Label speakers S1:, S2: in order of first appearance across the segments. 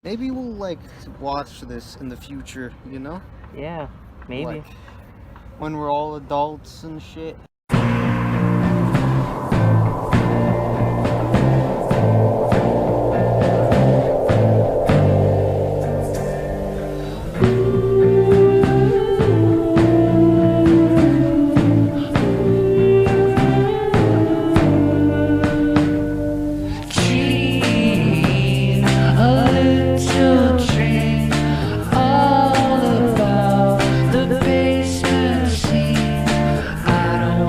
S1: Maybe we'll like watch this in the future, you know?
S2: Yeah, maybe.
S1: Like, when we're all adults and shit.
S3: All about the basement scene. I don't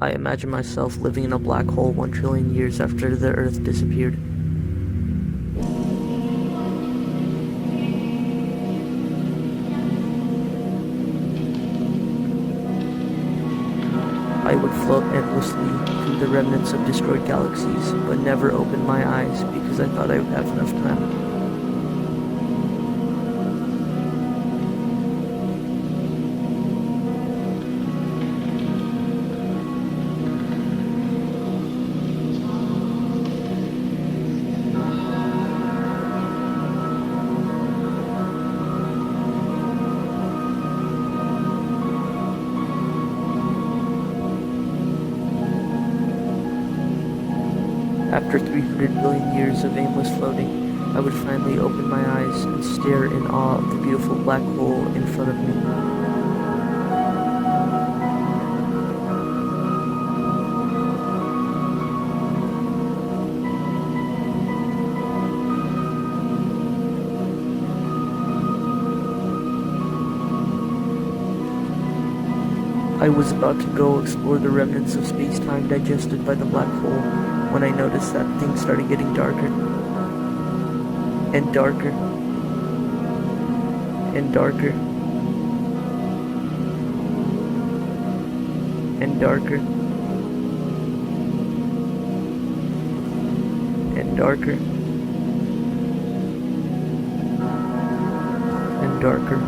S2: I imagine myself living in a black hole 1 trillion years after the Earth disappeared. I would float endlessly through the remnants of destroyed galaxies, but never open my eyes because I thought I would have enough time. After 300 billion years of aimless floating, I would finally open my eyes and stare in awe of the beautiful black hole in front of me. I was about to go explore the remnants of space-time digested by the black hole when I noticed that things started getting darker. and darker, and darker, and darker, and darker, and darker.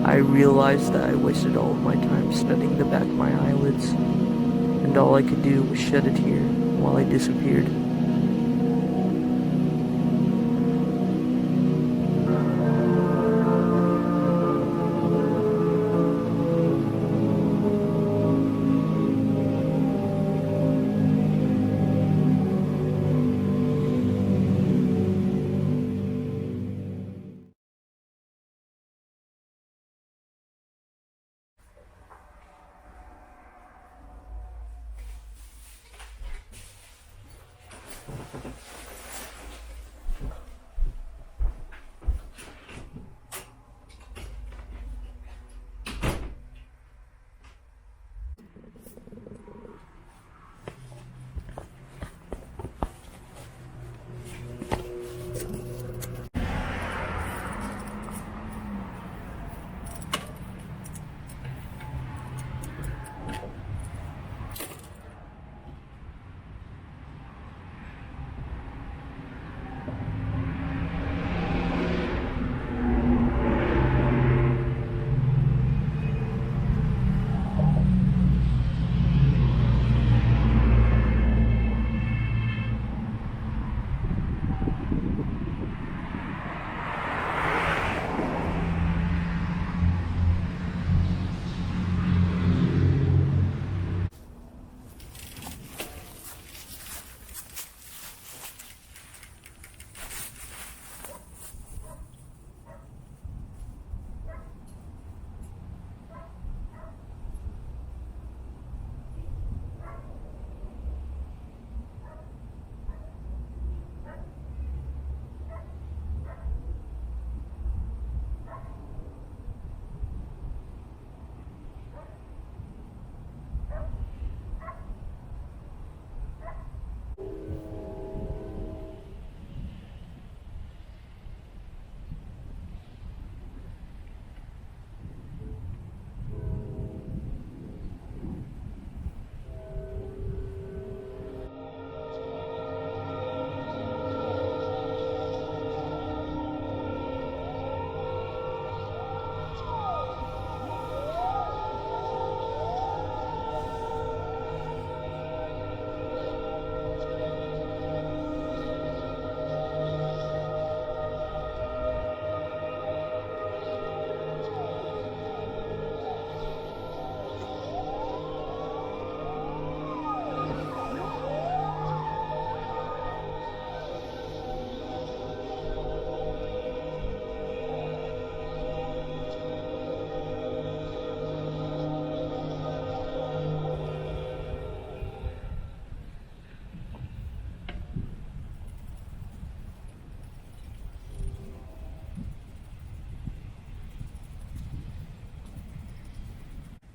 S2: I realized that I wasted all of my time studying the back of my eyelids, and all I could do was shed a tear while I disappeared.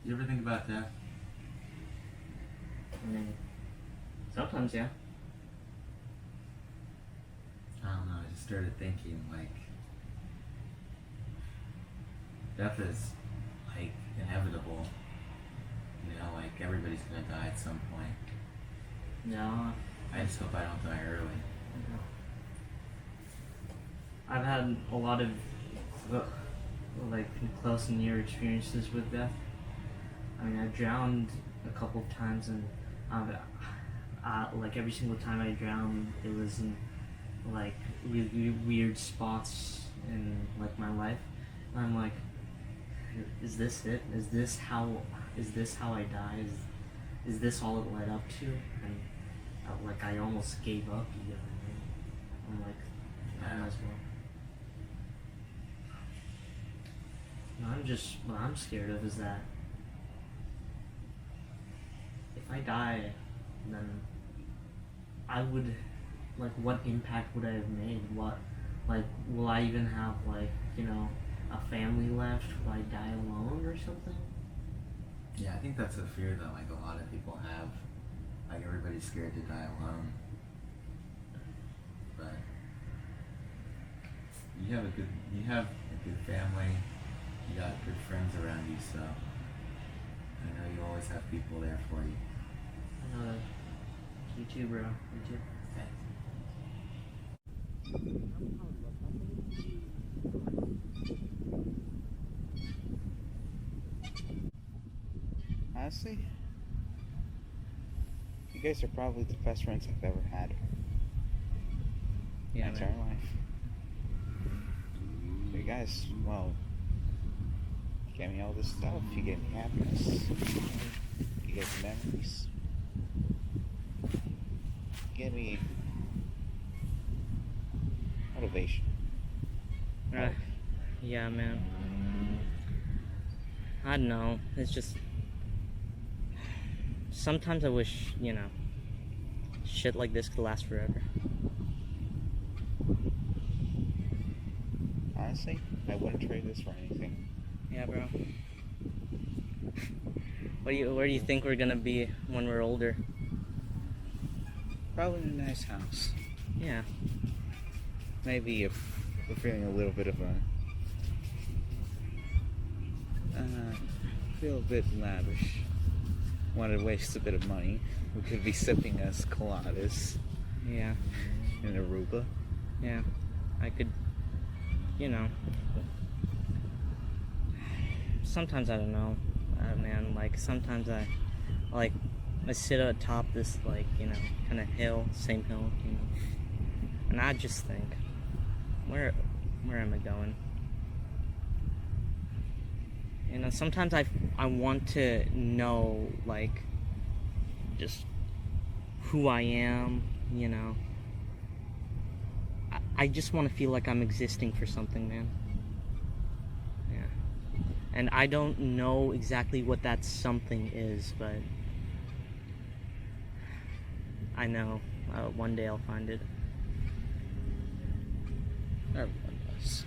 S3: You ever think about that?
S2: I mean, sometimes, yeah.
S3: I don't know, I just started thinking, like, death is, like, inevitable. You know, like, everybody's gonna die at some point.
S2: No.
S3: I just hope I don't die early.
S2: I've had a lot of, like, close and near experiences with death. I mean, I drowned a couple of times, and like every single time I drowned, it was in like really weird spots in like my life. And I'm like, is this it? Is this how I die? Is this all it led up to? And like I almost gave up. You know what I mean? I'm like, I might as well. What I'm scared of is that if I die, then I would, like, what impact would I have made? What, like, will I even have, like, you know, a family left? Will I die alone or something?
S3: Yeah, I think that's a fear that, like, a lot of people have. like everybody's scared to die alone. But you have a good family, you got good friends around you, so I know you always have people there for you.
S2: I know that. You too, bro. You too.
S3: Thanks.
S4: Honestly, you guys are probably the best friends I've ever had.
S2: Yeah,
S4: My entire life. You guys, well, you get me all this stuff, you get me happiness, you get me memories, you get me motivation.
S2: Right. Yeah, man. I don't know. It's just sometimes I wish, you know, shit like this could last forever.
S4: Honestly, I wouldn't trade this for anything.
S2: Yeah, bro. Where do you think we're gonna be when we're older?
S4: Probably in a nice house.
S2: Yeah.
S4: Maybe if we're feeling a little bit of feel a bit lavish, want to waste a bit of money, we could be sipping as coladas
S2: Yeah.
S4: in Aruba.
S2: Yeah. I could, you know. Sometimes I don't know, man. Like sometimes I sit atop this like, you know, kind of hill, same hill, you know, and I just think, where am I going? You know, sometimes I want to know, like, just who I am, you know. I just want to feel like I'm existing for something, man. Yeah. And I don't know exactly what that something is, but I know one day I'll find it.
S4: Everyone does.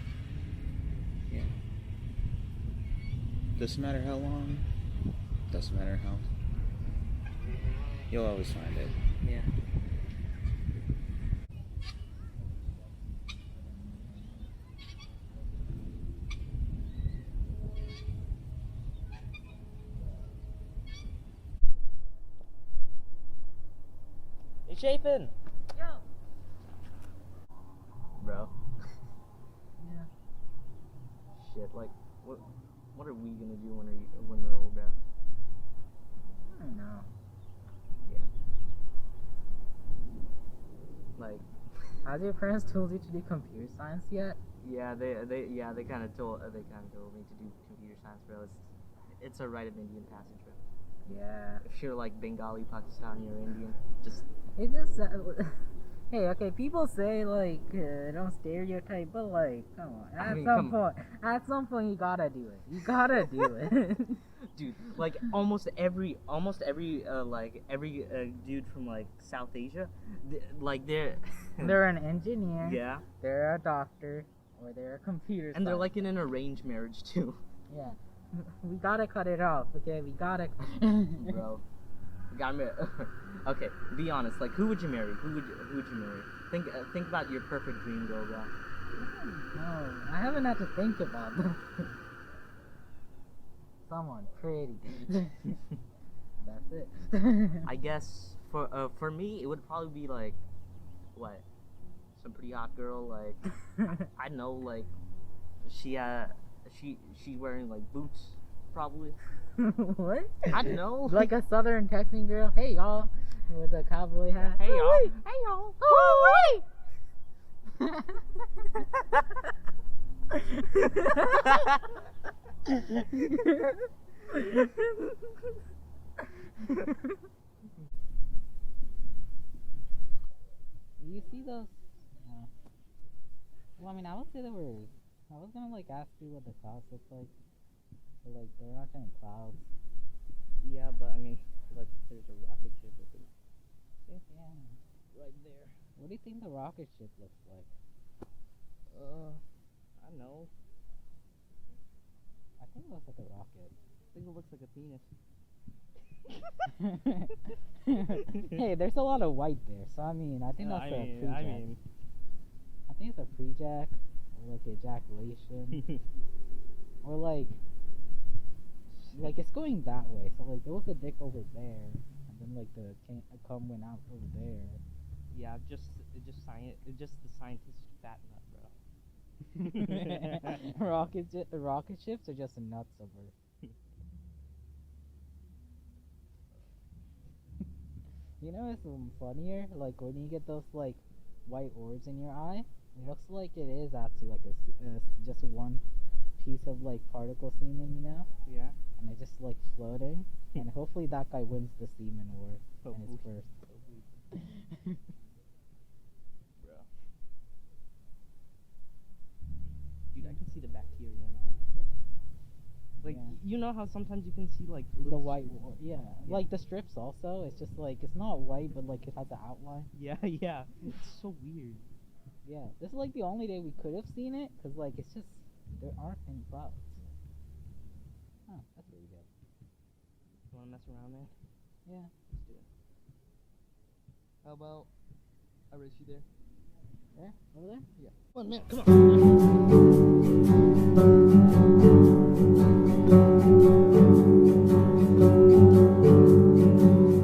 S2: Yeah.
S4: Doesn't matter how long, doesn't matter how. You'll always find it.
S2: Yeah. Hey, Chapin!
S5: Yo!
S2: Bro.
S5: Yeah.
S2: Shit, like, what are we gonna do when we're old, bro?
S5: I don't know.
S2: Yeah. Like,
S5: Has your parents told you to do computer science yet?
S2: yeah, they kind of told me to do computer science, bro. It's a rite of Indian passage, bro.
S5: Yeah.
S2: If you're like Bengali, Pakistani, or Indian, just
S5: It just hey, okay, people say like don't stereotype, but like, come on. At some point, you gotta do it. You gotta do it.
S2: dude, like almost every dude from like South Asia, they're
S5: They're an engineer.
S2: yeah,
S5: They're a doctor, or they're a computer.
S2: and they're
S5: scientist.
S2: like in an arranged marriage too,
S5: Yeah. We gotta cut it off, okay? We gotta.
S2: bro. Got me. Okay, be honest. Like, who would you marry? Who would you marry? Think about your perfect dream girl, bro.
S5: No, I haven't had to think about that. Someone pretty. That's it.
S2: I guess for me, it would probably be like, what? Some pretty hot girl, like I know, like she's wearing like boots, probably.
S5: What?
S2: I don't know.
S5: Like a southern Texan girl. Hey y'all, with a cowboy hat.
S2: Hey y'all.
S5: Woo-wee.
S2: Hey y'all.
S5: You see those? Well, I mean, I would say I was gonna like ask you what the clouds look like. But like, they're not showing clouds.
S2: Yeah, but I mean, look, there's a rocket ship with it
S5: Yeah.
S2: right there.
S5: What do you think the rocket ship looks like?
S2: I don't know.
S5: I think it looks like a rocket.
S2: I think it looks like a penis.
S5: Hey, there's a lot of white there, so I mean, I think that's a pre-jack. I think it's a pre-jack, or like ejaculation, or like it's going that way. So like there was a dick over there, and then like the cum went out over there.
S6: Yeah, just the scientist fat nut, bro.
S5: rocket ships are just nuts over. You know what's funnier? Like when you get those like white orbs in your eye, it looks like it is actually like just one piece of like particle semen, you know?
S6: Yeah.
S5: And it's just like floating, and hopefully that guy wins the semen war and is first.
S6: Bro. Dude, I can see the bacteria now. Like,
S5: Yeah.
S6: you know how sometimes you can see like
S5: The white, yeah. Like the strips also. It's just like it's not white, but like it has an outline.
S6: Yeah, yeah. It's so weird.
S5: Yeah, this is like the only day we could have seen it, cause like it's just there aren't any clouds. Oh, that's really good.
S6: You wanna mess around, man?
S5: Yeah.
S6: Let's do it. How about I race you there?
S5: There, over there.
S6: Yeah. Come on, man. Come on.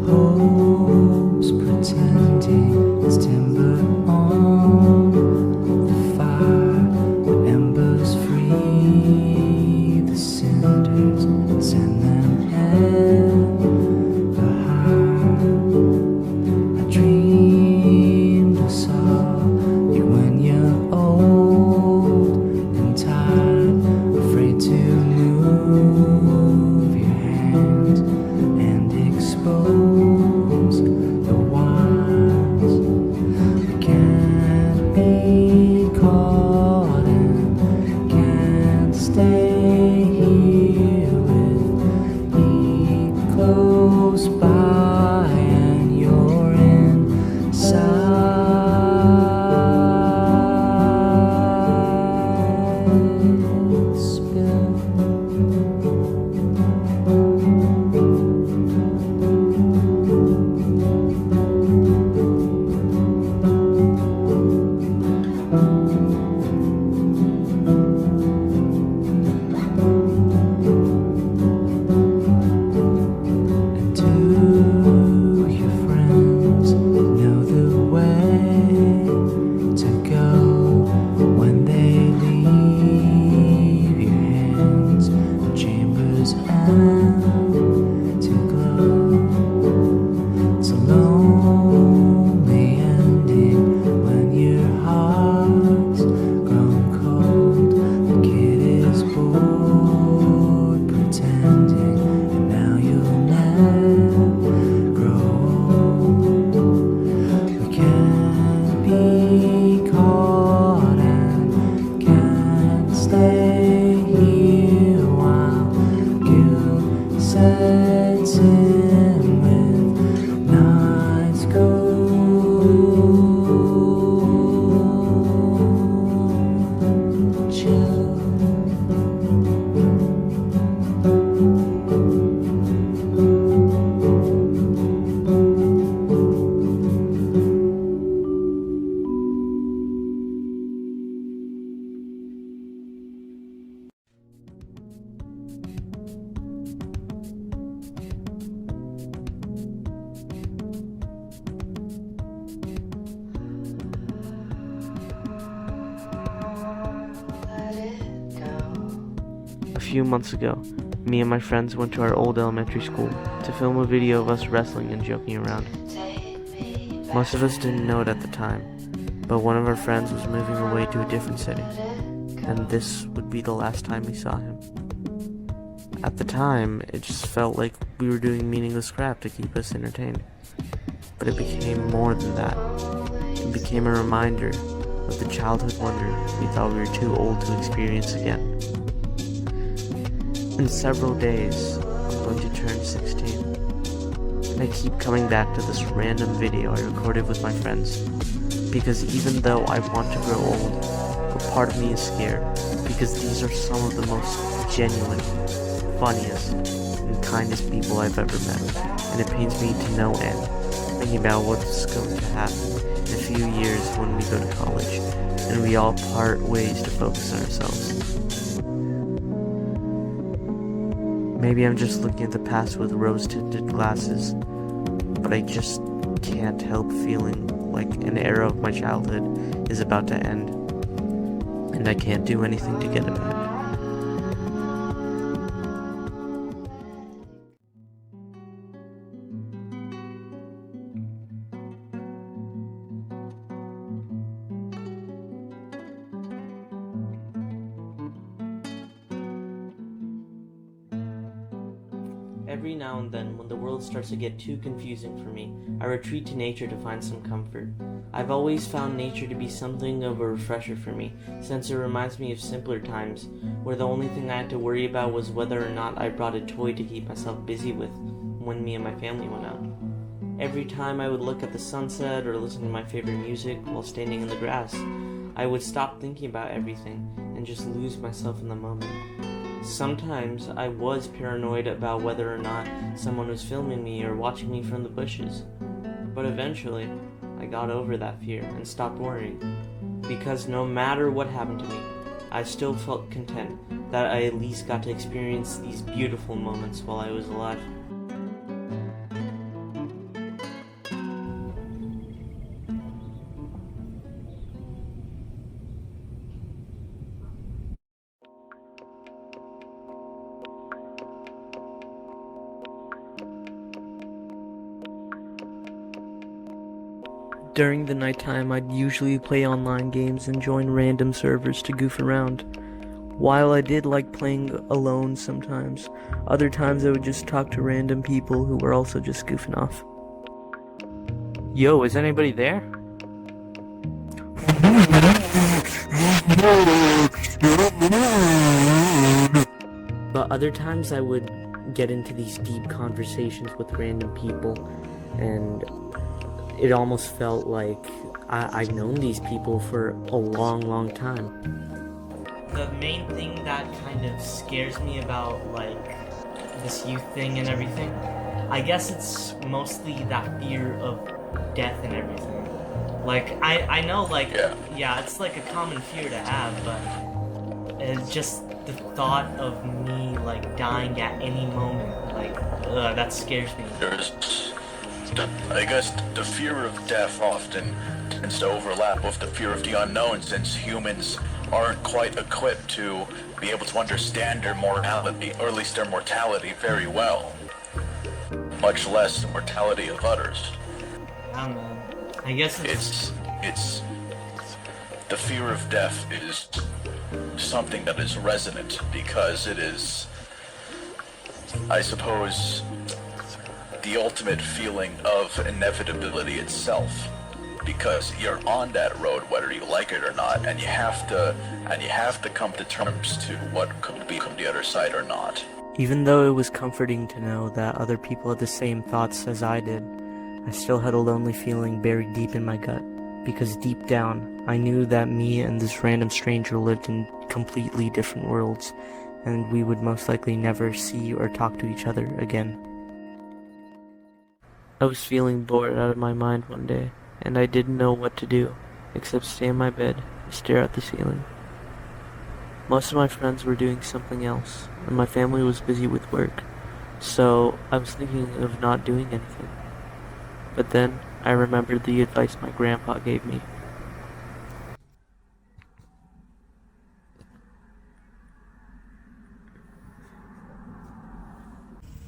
S7: Hopes pretending it's timber on the fire, the embers free the cinders and send them ever higher. I dreamed I saw you when you're old and tired, afraid to move your hands and expose the wires. We can't be caught and can't stay here with me close by and you're inside. Spill. And do your friends know the way to go when they leave your hands? The chambers empty glow. It's a lonely ending when your heart's grown cold. The kid is bored pretending, and now you'll never grow old. We can't be caught and can't stay here while guilt sets in with nights cold. Chill.
S2: A few months ago, me and my friends went to our old elementary school to film a video of us wrestling and joking around. Most of us didn't know it at the time, but one of our friends was moving away to a different city, and this would be the last time we saw him. At the time, it just felt like we were doing meaningless crap to keep us entertained. But it became more than that. It became a reminder of the childhood wonder we thought we were too old to experience again. In several days, I'm going to turn 16. And I keep coming back to this random video I recorded with my friends. Because even though I want to grow old,
S8: a part of me is scared, because these are some of the most genuine, funniest, and kindest people I've ever met, and it pains me to no end, thinking about what's going to happen in a few years when we go to college, and we all part ways to focus on ourselves. Maybe I'm just looking at the past with rose-tinted glasses, but I just can't help feeling like an era of my childhood is about to end, and I can't do anything to get it back. Every now and then, when the world starts to get too confusing for me, I retreat to nature to find some comfort. I've always found nature to be something of a refresher for me, since it reminds me of simpler times, where the only thing I had to worry about was whether or not I brought a toy to keep myself busy with when me and my family went out. Every time I would look at the sunset or listen to my favorite music while standing in the grass, I would stop thinking about everything and just lose myself in the moment. Sometimes I was paranoid about whether or not someone was filming me or watching me from the bushes. But eventually, I got over that fear and stopped worrying. Because no matter what happened to me, I still felt content that I at least got to experience these beautiful moments while I was alive. During the nighttime, I'd usually play online games and join random servers to goof around. While I did like playing alone sometimes, other times I would just talk to random people who were also just goofing off. Yo, is anybody there? But other times I would get into these deep conversations with random people, and it almost felt like I've known these people for a long time. The main thing that kind of scares me about, like, this youth thing and everything, I guess it's mostly that fear of death and everything. Like, I know, like, yeah, it's like a common fear to have, but it's just the thought of me, like, dying at any moment, like, that scares me.
S9: I guess the fear of death often tends to overlap with the fear of the unknown, since humans aren't quite equipped to be able to understand their mortality, or at least their mortality, very well. Much less the mortality of others.
S2: I don't know. I guess
S9: it's the fear of death is something that is resonant because it is, I suppose, the ultimate feeling of inevitability itself, because you're on that road whether you like it or not, and you have to come to terms to what could be on the other side or not.
S8: Even though it was comforting to know that other people had the same thoughts as I did, I still had a lonely feeling buried deep in my gut, because deep down I knew that me and this random stranger lived in completely different worlds, and we would most likely never see or talk to each other again. I was feeling bored out of my mind one day, and I didn't know what to do, except stay in my bed and stare at the ceiling. Most of my friends were doing something else, and my family was busy with work, so I was thinking of not doing anything. But then, I remembered the advice my grandpa gave me.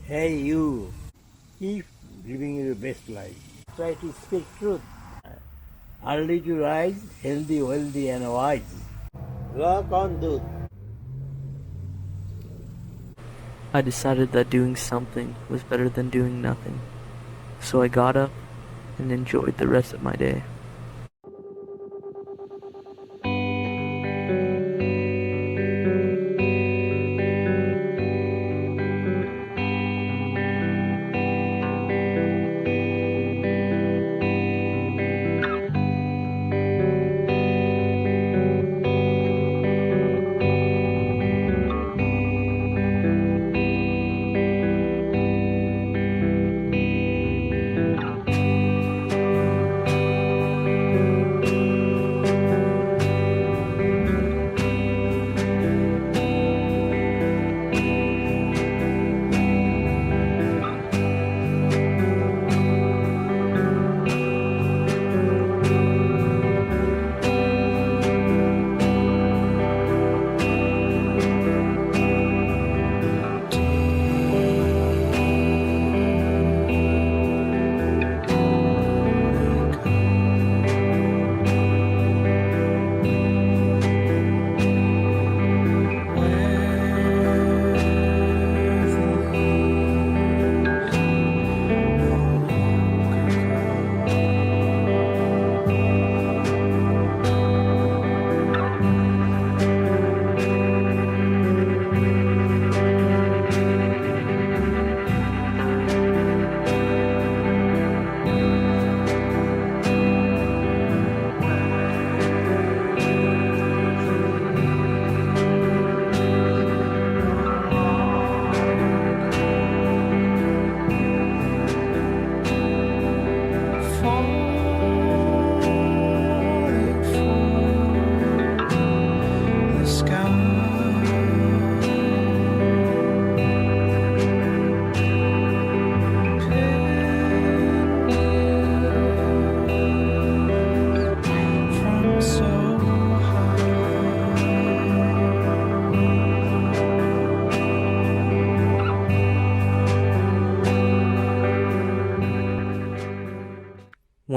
S10: Hey you, keep living your best life. Try to speak truth. Early to rise, healthy, wealthy and wise. Rock on, dude.
S8: I decided that doing something was better than doing nothing, so I got up and enjoyed the rest of my day.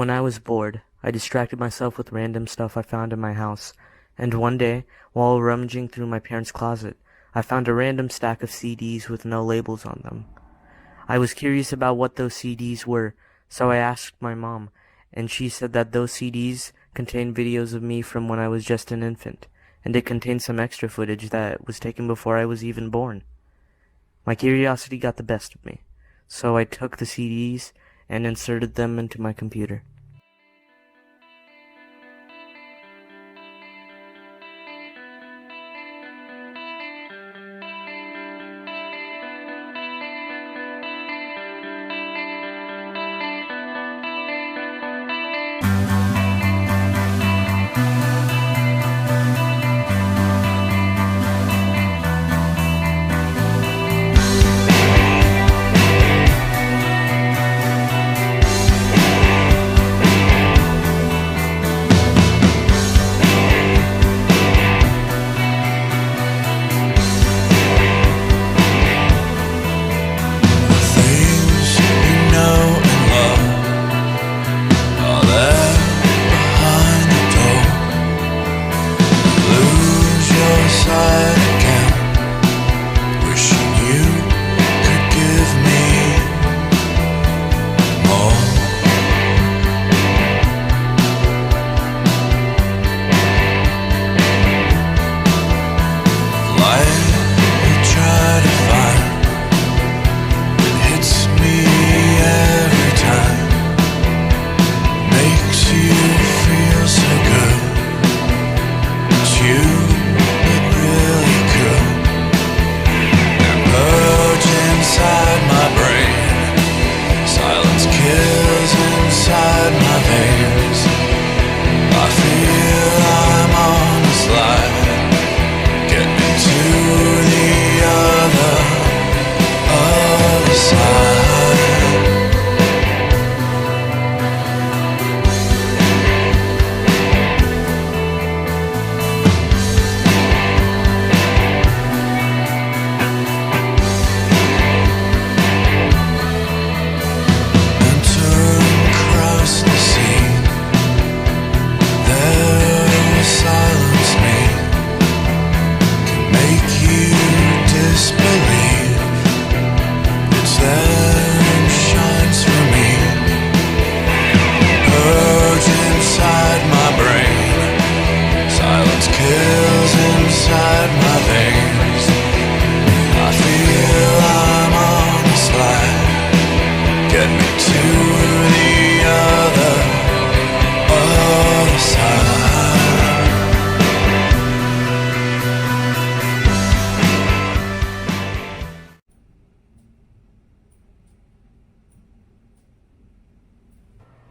S8: when I was bored, I distracted myself with random stuff I found in my house, and one day, while rummaging through my parents' closet, I found a random stack of CDs with no labels on them. I was curious about what those CDs were, so I asked my mom, and she said that those CDs contained videos of me from when I was just an infant, and it contained some extra footage that was taken before I was even born. My curiosity got the best of me, so I took the CDs and inserted them into my computer.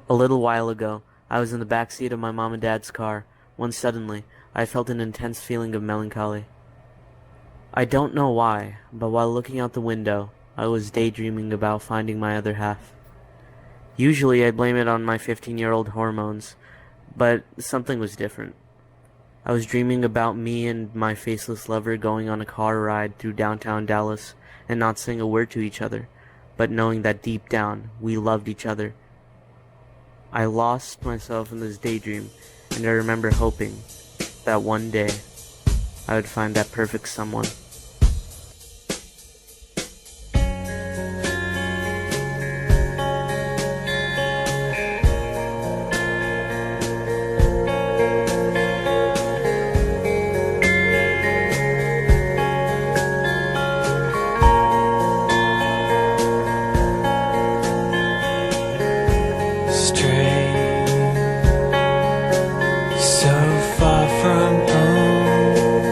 S8: A little while ago, I was in the back seat of my mom and dad's car, when suddenly, I felt an intense feeling of melancholy. I don't know why, but while looking out the window, I was daydreaming about finding my other half. Usually I blame it on my 15-year-old hormones, but something was different. I was dreaming about me and my faceless lover going on a car ride through downtown Dallas and not saying a word to each other, but knowing that deep down, we loved each other. I lost myself in this daydream, and I remember hoping that one day I would find that perfect someone.
S7: So far from home,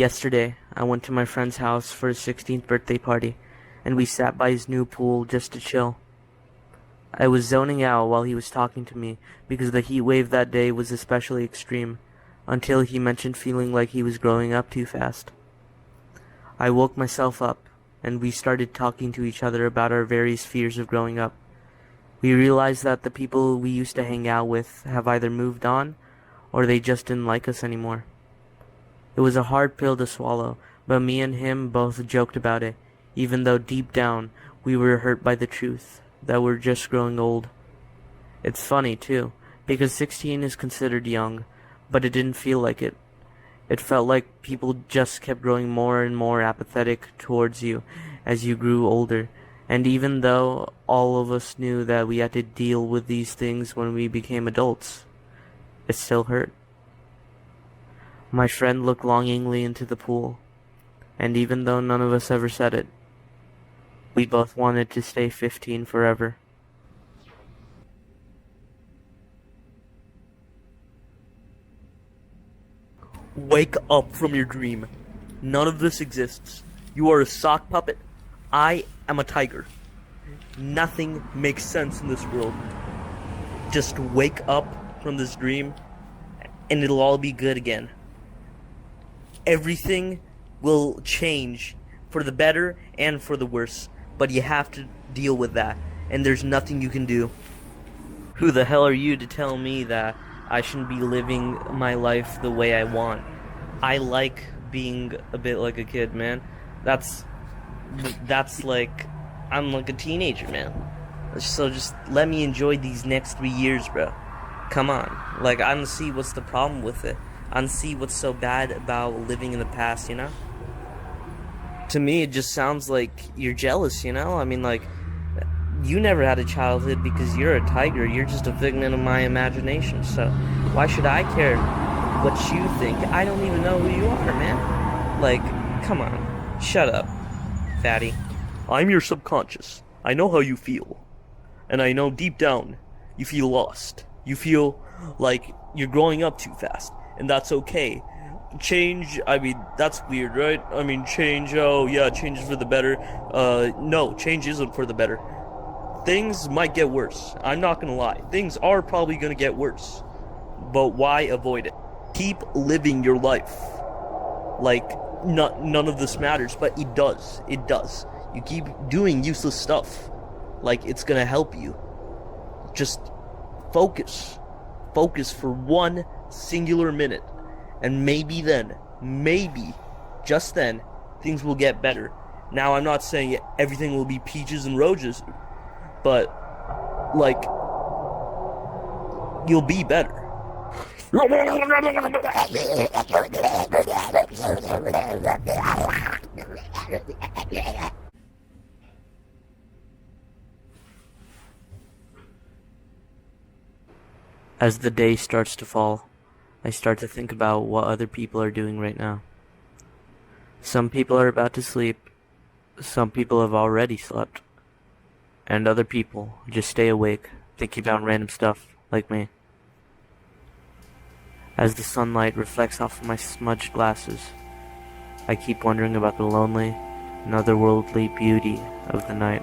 S8: Yesterday, I went to my friend's house for his 16th birthday party, and we sat by his new pool just to chill. I was zoning out while he was talking to me because the heat wave that day was especially extreme, until he mentioned feeling like he was growing up too fast. I woke myself up, and we started talking to each other about our various fears of growing up. We realized that the people we used to hang out with have either moved on, or they just didn't like us anymore. It was a hard pill to swallow, but me and him both joked about it, even though deep down we were hurt by the truth that we're just growing old. It's funny, too, because 16 is considered young, but it didn't feel like it. It felt like people just kept growing more and more apathetic towards you as you grew older, and even though all of us knew that we had to deal with these things when we became adults, it still hurt. My friend looked longingly into the pool, and even though none of us ever said it, we both wanted to stay 15 forever. Wake up from your dream. None of this exists. You are a sock puppet. I am a tiger. Nothing makes sense in this world. Just wake up from this dream, and it'll all be good again. Everything will change for the better and for the worse, but you have to deal with that, and there's nothing you can do. Who the hell are you to tell me that I shouldn't be living my life the way I want? I like being a bit like a kid, man. That's like, I'm like a teenager, man. So just let me enjoy these next 3 years, bro. Come on. Like, I don't see what's the problem with it. I don't see what's so bad about living in the past, you know? To me, it just sounds like you're jealous, you know? I mean, like, you never had a childhood because you're a tiger. You're just a figment of my imagination. So why should I care what you think? I don't even know who you are, man. Like, come on. Shut up, fatty. I'm your subconscious. I know how you feel. And I know deep down, you feel lost. You feel like you're growing up too fast. And that's okay. Change, I mean, that's weird, right? I mean, change, oh yeah, change is for the better. No, change isn't for the better. Things might get worse. I'm not gonna lie. Things are probably gonna get worse. But why avoid it? Keep living your life. Like, none of this matters, but it does. It does. You keep doing useless stuff. Like, it's gonna help you. Just focus. Focus for one singular minute. And maybe then, just then, things will get better. Now, I'm not saying everything will be peaches and roses, but, like, you'll be better. As the day starts to fall, I start to think about what other people are doing right now. Some people are about to sleep, some people have already slept, and other people just stay awake, thinking about random stuff, like me. As the sunlight reflects off of my smudged glasses, I keep wondering about the lonely and otherworldly beauty of the night.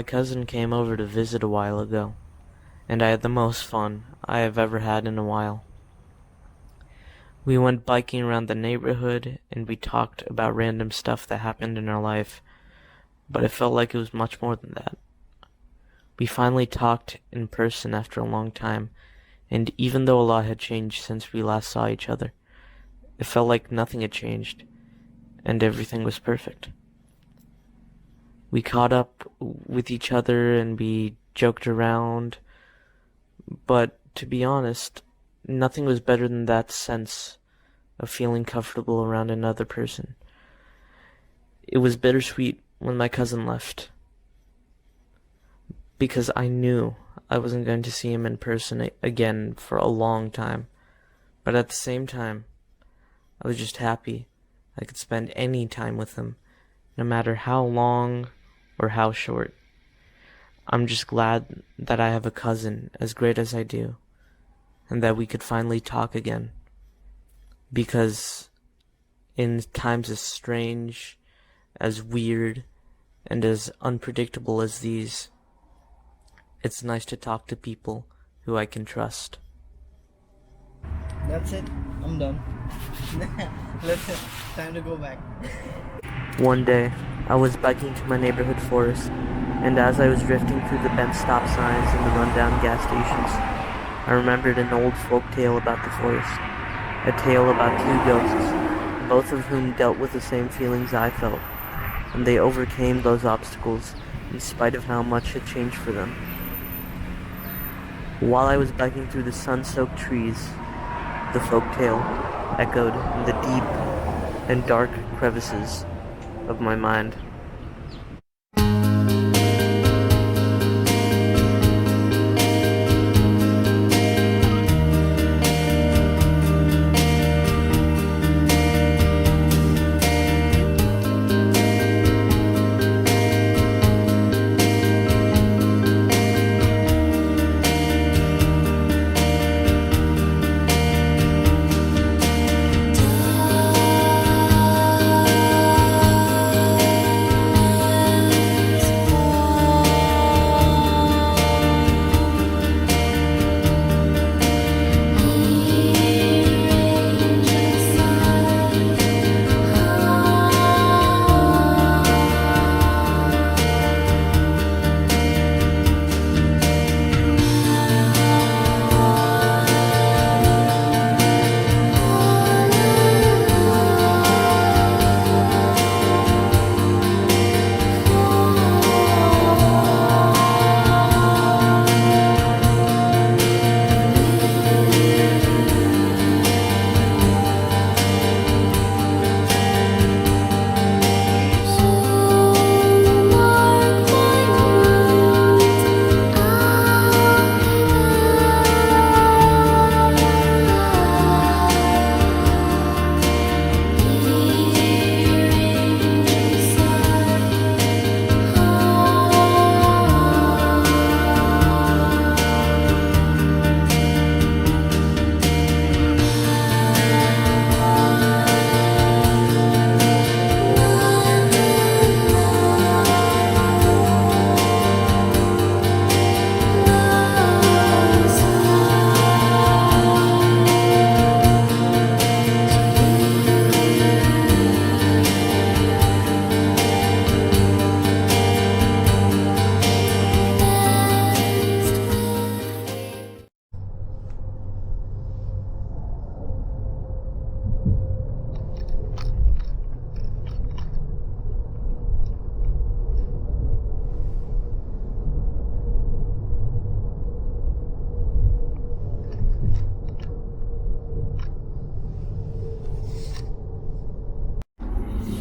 S8: my cousin came over to visit a while ago, and I had the most fun I have ever had in a while. We went biking around the neighborhood, and we talked about random stuff that happened in our life, but it felt like it was much more than that. We finally talked in person after a long time, and even though a lot had changed since we last saw each other, it felt like nothing had changed, and everything was perfect. We caught up with each other and we joked around, but to be honest, nothing was better than that sense of feeling comfortable around another person. It was bittersweet when my cousin left, because I knew I wasn't going to see him in person again for a long time, but at the same time, I was just happy I could spend any time with him, no matter how long or how short. I'm just glad that I have a cousin as great as I do, and that we could finally talk again. Because in times as strange, as weird, and as unpredictable as these, it's nice to talk to people who I can trust.
S1: That's it. I'm done. Time to go back.
S8: One day, I was biking to my neighborhood forest, and as I was drifting through the bent stop signs and the rundown gas stations, I remembered an old folk tale about the forest. A tale about two ghosts, both of whom dealt with the same feelings I felt, and they overcame those obstacles in spite of how much had changed for them. While I was biking through the sun-soaked trees, the folk tale echoed in the deep and dark crevices of my mind.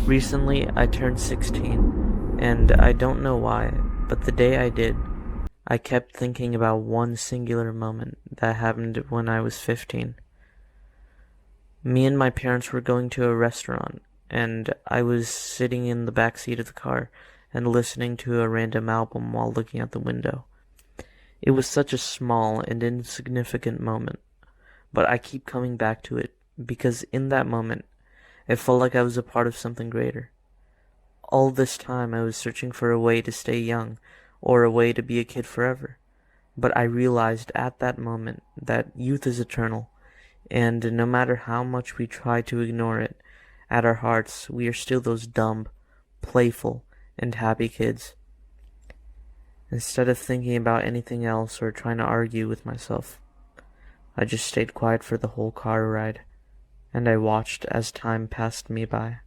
S8: Recently, I turned 16, and I don't know why, but the day I did, I kept thinking about one singular moment that happened when I was 15. Me and my parents were going to a restaurant, and I was sitting in the back seat of the car and listening to a random album while looking out the window. It was such a small and insignificant moment, but I keep coming back to it because in that moment, it felt like I was a part of something greater. All this time I was searching for a way to stay young or a way to be a kid forever. But I realized at that moment that youth is eternal, and no matter how much we try to ignore it, at our hearts we are still those dumb, playful, and happy kids. Instead of thinking about anything else or trying to argue with myself, I just stayed quiet for the whole car ride, and I watched as time passed me by.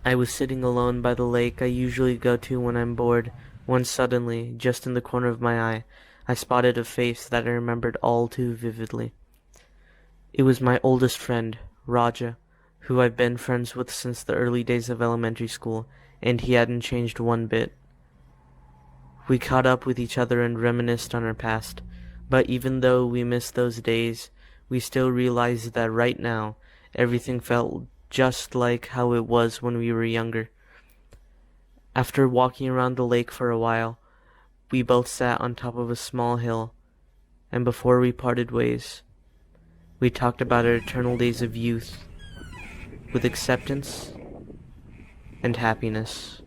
S8: I was sitting alone by the lake I usually go to when I'm bored, when suddenly, just in the corner of my eye, I spotted a face that I remembered all too vividly. It was my oldest friend, Raja, who I've been friends with since the early days of elementary school, and he hadn't changed one bit. We caught up with each other and reminisced on our past, but even though we missed those days, we still realized that right now, everything felt just like how it was when we were younger. After walking around the lake for a while, we both sat on top of a small hill, and before we parted ways, we talked about our eternal days of youth, with acceptance and happiness.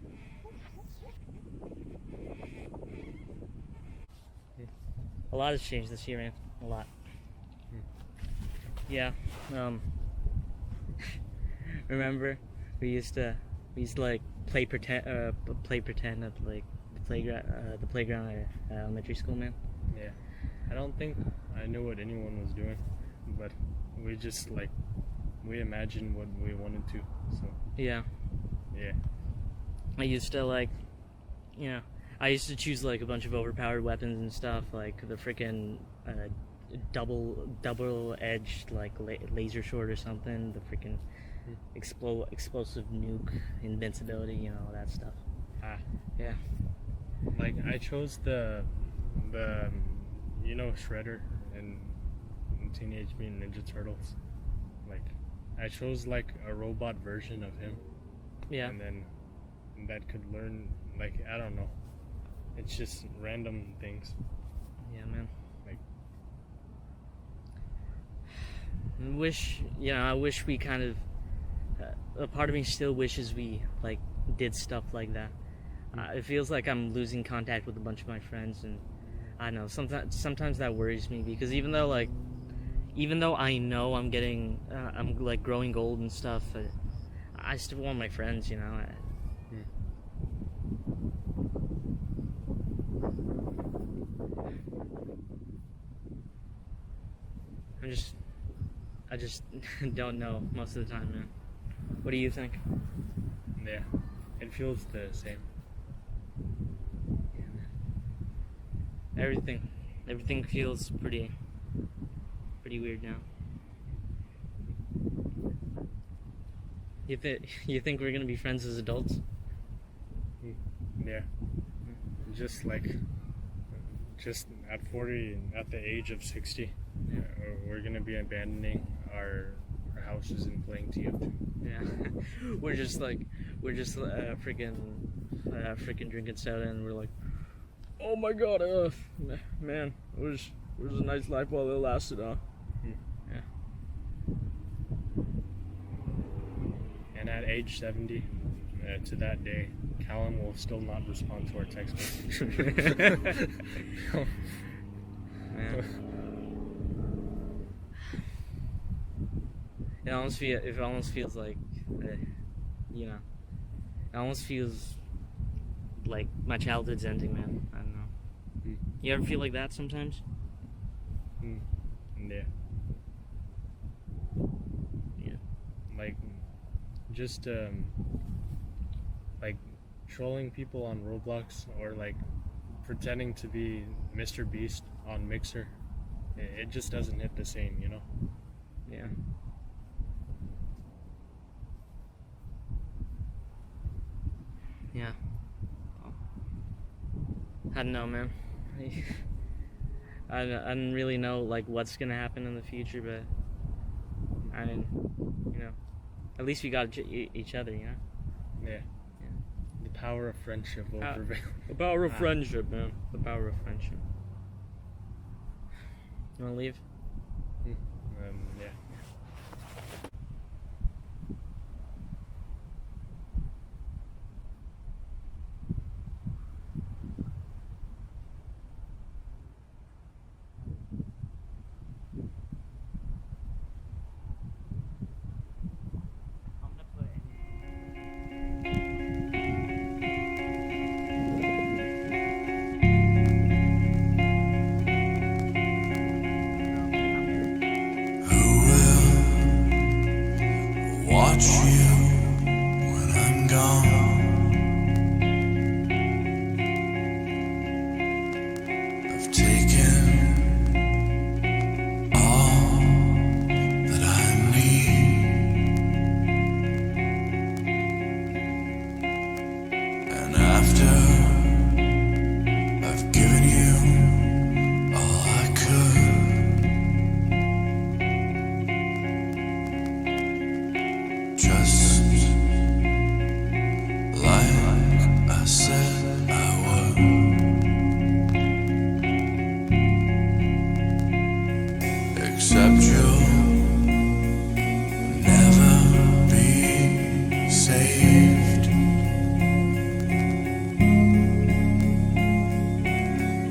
S6: A lot has changed this year, man. A lot. Yeah. Remember, we used to like play pretend at like the playground at elementary school, man.
S11: Yeah. I don't think I knew what anyone was doing, but we just like we imagined what we wanted to. So
S6: yeah. I used to I used to choose like a bunch of overpowered weapons and stuff, like the freaking double-edged like laser sword or something, the freaking explosive nuke, invincibility, all that stuff. Yeah.
S11: Like I chose the Shredder in Teenage Mutant Ninja Turtles. Like I chose like a robot version of him,
S6: Yeah.
S11: And then that could learn, like, I don't know. It's just random things.
S6: Yeah, man.
S11: Like,
S6: I wish we kind of, a part of me still wishes we, like, did stuff like that. It feels like I'm losing contact with a bunch of my friends, and I don't know, sometimes that worries me, because even though I know I'm getting, I'm, like, growing old and stuff, I still want my friends, you know? I just don't know most of the time, man. What do you think?
S11: yeah, it feels the same.
S6: Everything feels pretty weird now. You think we're gonna be friends as adults?
S11: Yeah. Just at 40, at the age of 60, we're gonna be abandoning our houses and playing TF2.
S6: Yeah, we're just freaking drinking soda, and we're like, oh my god, man, it was a nice life while it lasted, huh? Yeah.
S11: And at age 70, to that day, Callum will still not respond to our text message.
S6: Man. It almost feels like, you know, it almost feels like my childhood's ending, man. I don't know. You ever feel like that sometimes?
S11: Yeah.
S6: Yeah.
S11: Like, just like trolling people on Roblox, or like pretending to be Mr. Beast on Mixer. It just doesn't hit the same, you know?
S6: Yeah. Yeah. I don't know, man. I don't really know, like, what's gonna happen in the future, but I mean, you know, at least we got each other, you know?
S11: Yeah. The power of friendship will prevail.
S6: The power of friendship, man. The power of friendship. You wanna leave?
S11: Yeah.
S7: Watch you when I'm gone. I've taken all that I need, and after I've given you all I could, just like I said I would. Except you'll never be saved,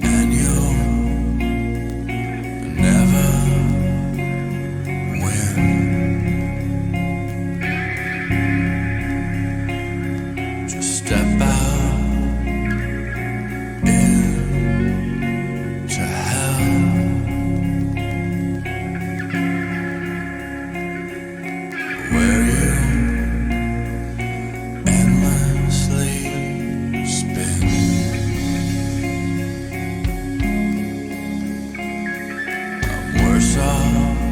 S7: and you'll never win. Just step out into hell, where you endlessly spin. I'm worse off